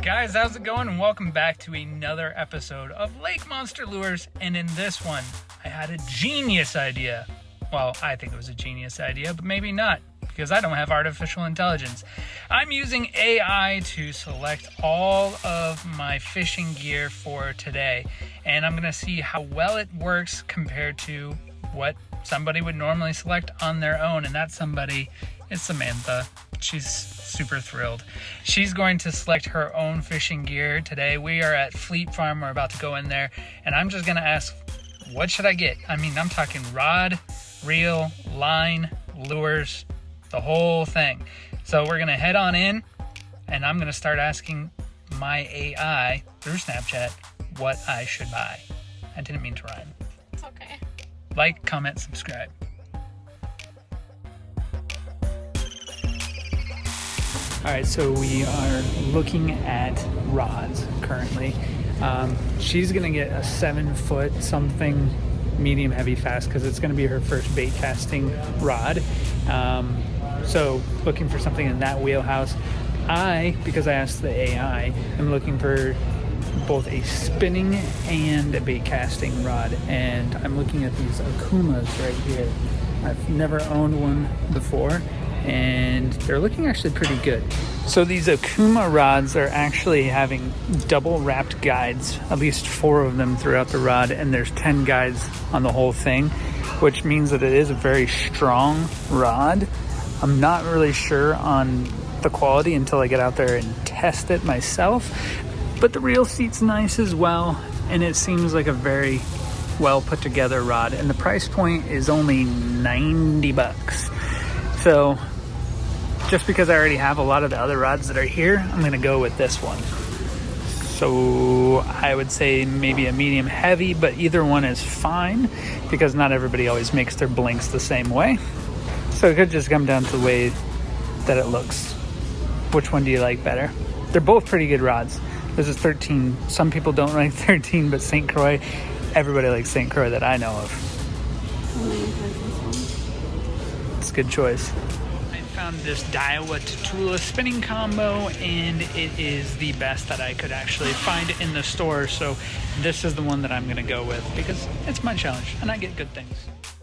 Guys, how's it going? And welcome back to another episode of Lake Monster Lures. And in this one, I had a genius idea. Well, I think it was a genius idea, but maybe not, because I don't have artificial intelligence. I'm using AI to select all of my fishing gear for today, and I'm going to see how well it works compared to what somebody would normally select on their own, and that somebody is Samantha. She's super thrilled. She's going to select her own fishing gear today. We are at Fleet Farm. We're about to go in there, and I'm just going to ask, what should I get? I mean, I'm talking rod, reel, line, lures, the whole thing. So we're going to head on in, and I'm going to start asking my AI through Snapchat what I should buy. I didn't mean to rhyme. It's okay. Like, comment, subscribe. All right, so we are looking at rods currently. She's gonna get a 7-foot something medium heavy fast because it's gonna be her first bait casting rod. So looking for something in that wheelhouse. Because I asked the AI, I'm looking for both a spinning and a bait casting rod, and I'm looking at these Akumas right here. I've never owned one before, and they're looking actually pretty good. So these Akuma rods are actually having double wrapped guides, at least 4 of them throughout the rod, and there's 10 guides on the whole thing, which means that it is a very strong rod. I'm not really sure on the quality until I get out there and test it myself, but the reel seat's nice as well, and it seems like a very well put together rod, and the price point is only 90 bucks. So just because I already have a lot of the other rods that are here, I'm gonna go with this one. So I would say maybe a medium heavy, but either one is fine because not everybody always makes their blinks the same way. So it could just come down to the way that it looks. Which one do you like better? They're both pretty good rods. This is 13. Some people don't like 13, but St. Croix, everybody likes St. Croix that I know of. It's a good choice. I found this Daiwa Tatula spinning combo, and it is the best that I could actually find in the store. So this is the one that I'm going to go with because it's my challenge and I get good things.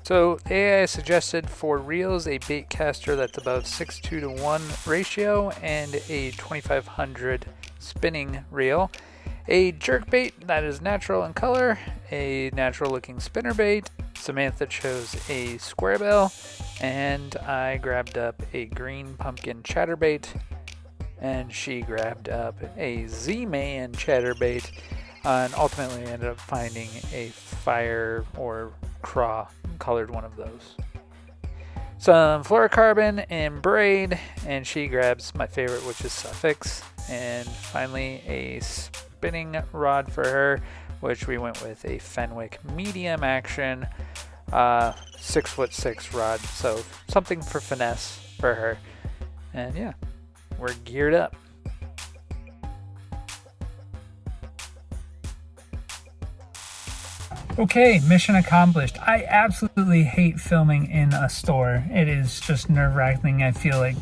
So AI suggested for reels a bait caster that's about 6:2 to 1 ratio and a 2500 spinning reel, a jerk bait that is natural in color, a natural looking spinner bait. Samantha chose a square bill, and I grabbed up a green pumpkin chatterbait, and she grabbed up a Z-Man chatterbait, and ultimately ended up finding a fire or craw colored one of those. Some fluorocarbon and braid, and she grabs my favorite, which is Suffix, and finally a spinning rod for her, which we went with a Fenwick medium action 6'6" rod, so something for finesse for her. And yeah, we're geared up. Okay, mission accomplished. I absolutely hate filming in a store. It is just nerve-wracking. I feel like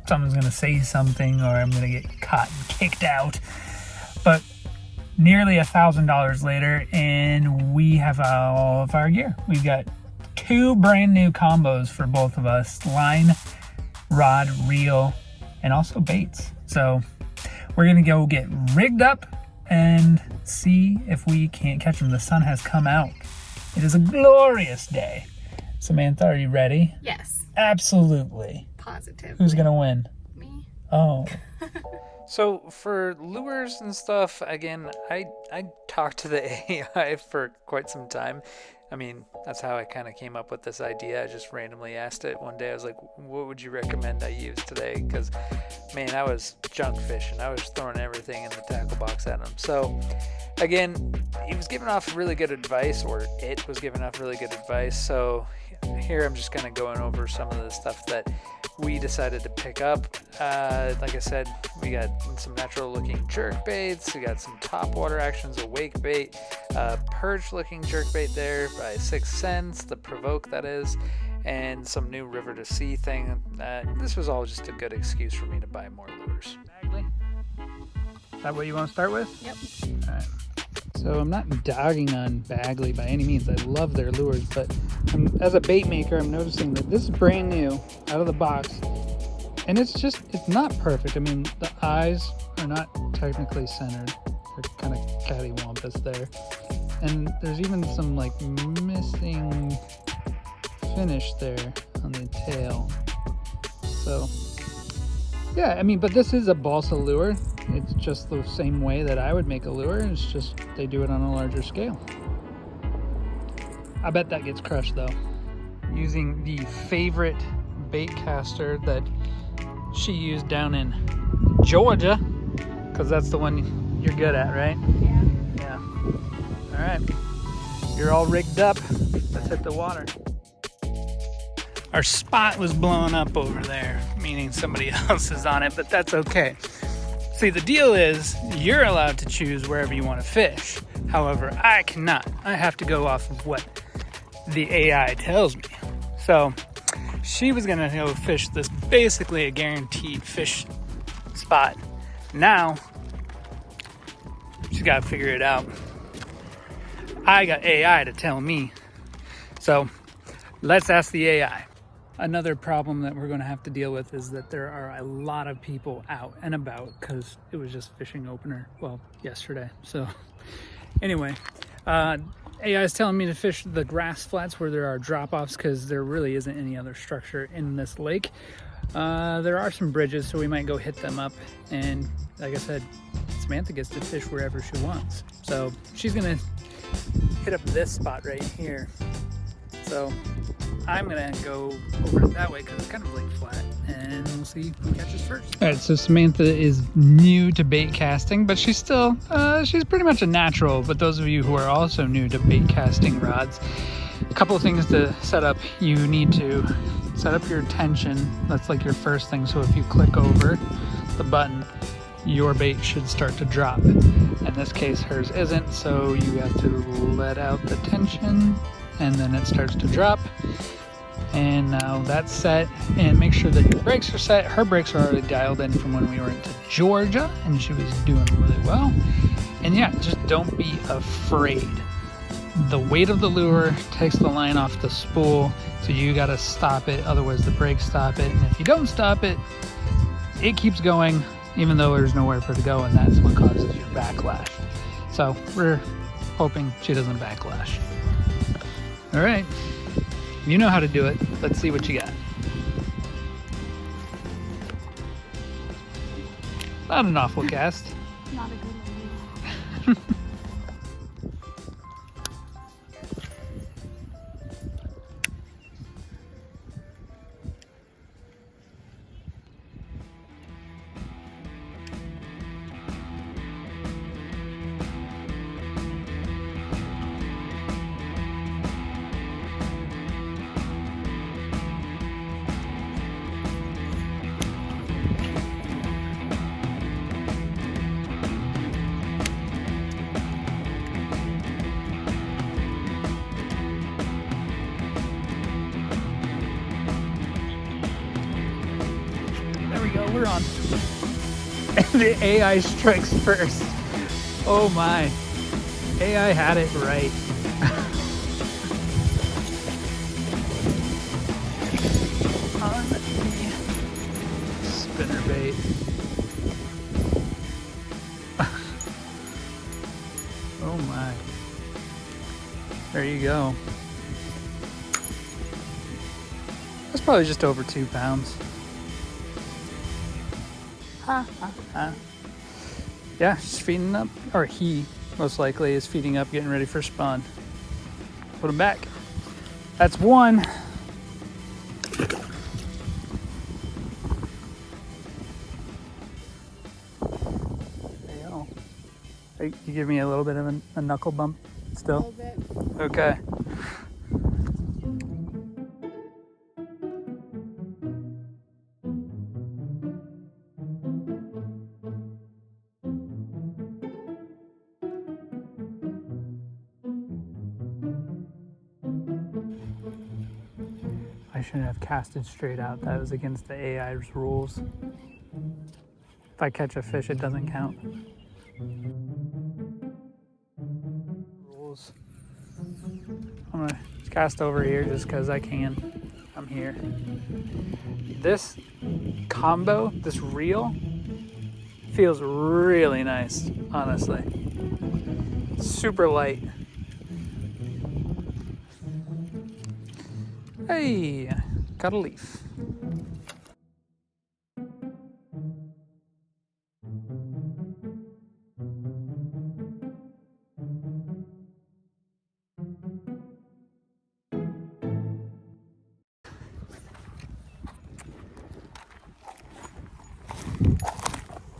someone's gonna say something or I'm gonna get caught and kicked out. But nearly $1,000 later, and we have all of our gear. We've got 2 brand new combos for both of us: line, rod, reel, and also baits. So we're gonna go get rigged up and see if we can't catch them. The sun has come out. It is a glorious day. Samantha, are you ready? Yes. Absolutely. Positive. Who's gonna win? Me. Oh. So for lures and stuff, again, I talked to the AI for quite some time. I mean, that's how I kind of came up with this idea. I just randomly asked it one day. I was like, what would you recommend I use today? Because, man, I was junk fishing. I was throwing everything in the tackle box at him. So, again, he was giving off really good advice, or it was giving off really good advice. So here I'm just kind of going over some of the stuff that we decided to pick up. Like I said, we got some natural looking jerk baits, we got some top water actions, a wake bait, perch looking jerk bait there by 6 cents, the provoke that is, and some new river to sea thing. This was all just a good excuse for me to buy more lures. Bagley. Is that what you want to start with? Yep. All right. So I'm not dogging on Bagley by any means. I love their lures, but as a bait maker, I'm noticing that this is brand new, out of the box, and it's not perfect. I mean, the eyes are not technically centered. They're kind of cattywampus there. And there's even some like missing finish there on the tail. So yeah, I mean, but this is a balsa lure. It's just the same way that I would make a lure. It's just they do it on a larger scale. I bet that gets crushed though. Using the favorite bait caster that she used down in Georgia, because that's the one you're good at, right? Yeah. Yeah. All right. You're all rigged up. Let's hit the water. Our spot was blown up over there, meaning somebody else is on it, but that's okay. See, the deal is you're allowed to choose wherever you want to fish. However, I cannot. I have to go off of what the AI tells me. So she was gonna go fish this basically a guaranteed fish spot. Now she's got to figure it out. I got AI to tell me. So let's ask the AI. Another problem that we're going to have to deal with is that there are a lot of people out and about because it was just fishing opener, well, yesterday. So anyway, AI is telling me to fish the grass flats where there are drop-offs because there really isn't any other structure in this lake. There are some bridges, so we might go hit them up. And like I said, Samantha gets to fish wherever she wants. So she's going to hit up this spot right here. So I'm gonna go over it that way because it's kind of lake flat, and we'll see who catches first. All right, so Samantha is new to bait casting, but she's still, she's pretty much a natural. But those of you who are also new to bait casting rods, a couple of things to set up. You need to set up your tension. That's like your first thing. So if you click over the button, your bait should start to drop. In this case, hers isn't, so you have to let out the tension, and then it starts to drop. And now that's set, and make sure that your brakes are set. Her brakes are already dialed in from when we were into Georgia, and she was doing really well. And yeah, just don't be afraid. The weight of the lure takes the line off the spool, so you gotta stop it, otherwise the brakes stop it. And if you don't stop it, it keeps going, even though there's nowhere for it to go, and that's what causes your backlash. So we're hoping she doesn't backlash. All right, you know how to do it. Let's see what you got. Not an awful cast. Not a good one. We're on. The AI strikes first. Oh my. AI had it right. On the spinnerbait. Oh my. There you go. That's probably just over 2 pounds. Yeah, she's feeding up, or he most likely is feeding up, getting ready for spawn. Put him back. That's one. There you go. Hey, you give me a little bit of a knuckle bump still? A little bit. Okay. I shouldn't have casted straight out. That was against the AI's rules. If I catch a fish, it doesn't count. Rules. I'm gonna cast over here just because I can. I'm here. This combo, this reel, feels really nice, honestly. Super light. Hey, got a leaf.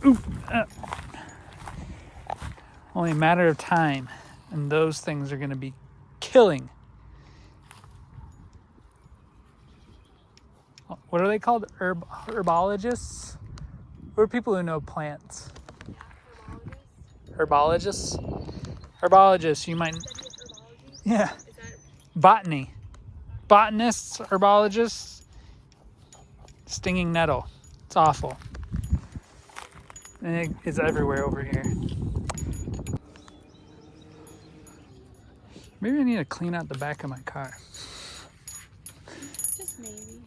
Ooh, only a matter of time, and those things are going to be killing. What are they called? Herbologists? Or people who know plants? Herbologists? Herbologists, you might. Yeah. Botany. Botanists, herbologists. Stinging nettle. It's awful. And it's everywhere over here. Maybe I need to clean out the back of my car. Just maybe.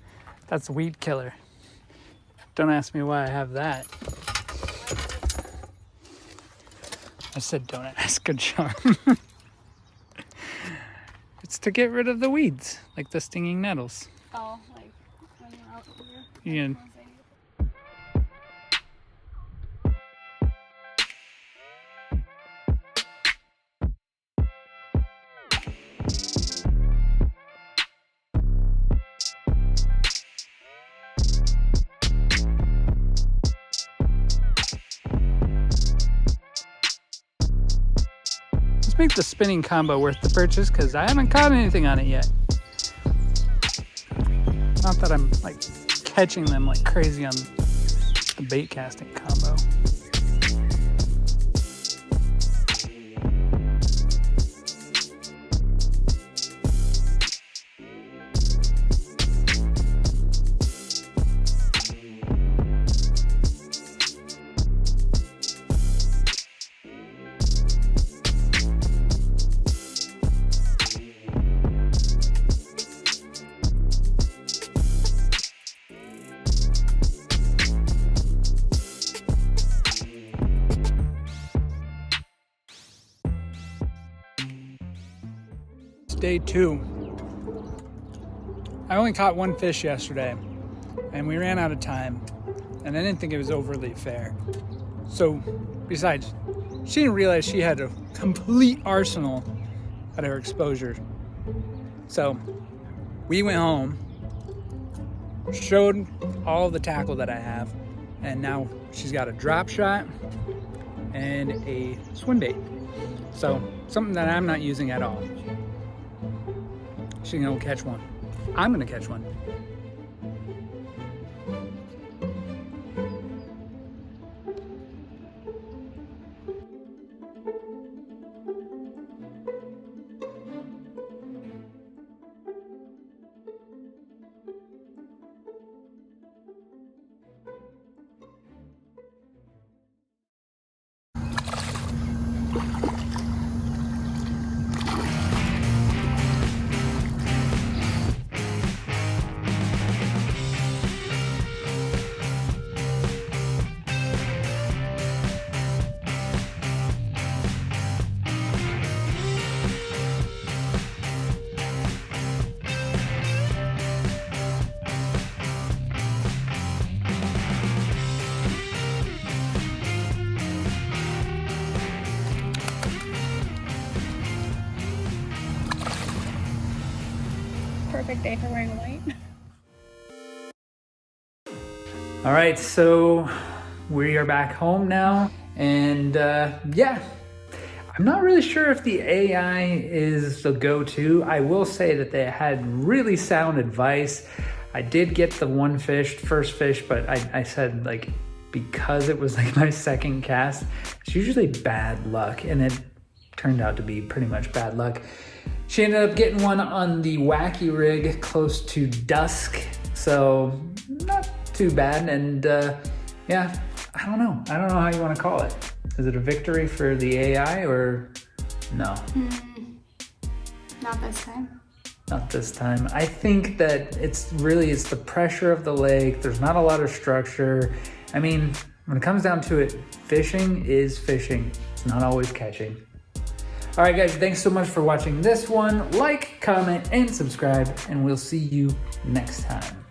That's weed killer. Don't ask me why I have that. I said don't ask, good job. It's to get rid of the weeds, like the stinging nettles. Oh, like when you're out here. You can, let's make the spinning combo worth the purchase because I haven't caught anything on it yet. Not that I'm like catching them like crazy on the bait casting combo. Day 2. I only caught one fish yesterday and we ran out of time and I didn't think it was overly fair. So besides, she didn't realize she had a complete arsenal at her exposure. So we went home, showed all the tackle that I have, and now she's got a drop shot and a swim bait. So something that I'm not using at all. She's gonna catch one. I'm gonna catch one. Perfect day for wearing white. All right, so we are back home now, and yeah, I'm not really sure if the AI is the go-to. I will say that they had really sound advice. I did get the one fish, first fish, but I said like, because it was like my second cast, it's usually bad luck, and it turned out to be pretty much bad luck. She ended up getting one on the wacky rig close to dusk, so not too bad. And yeah, I don't know how you want to call it. Is it a victory for the AI or no? Not this time. Not this time. I think that it's the pressure of the lake. There's not a lot of structure. I mean, when it comes down to it, fishing is fishing. It's not always catching. All right, guys, thanks so much for watching this one. Like, comment, and subscribe, and we'll see you next time.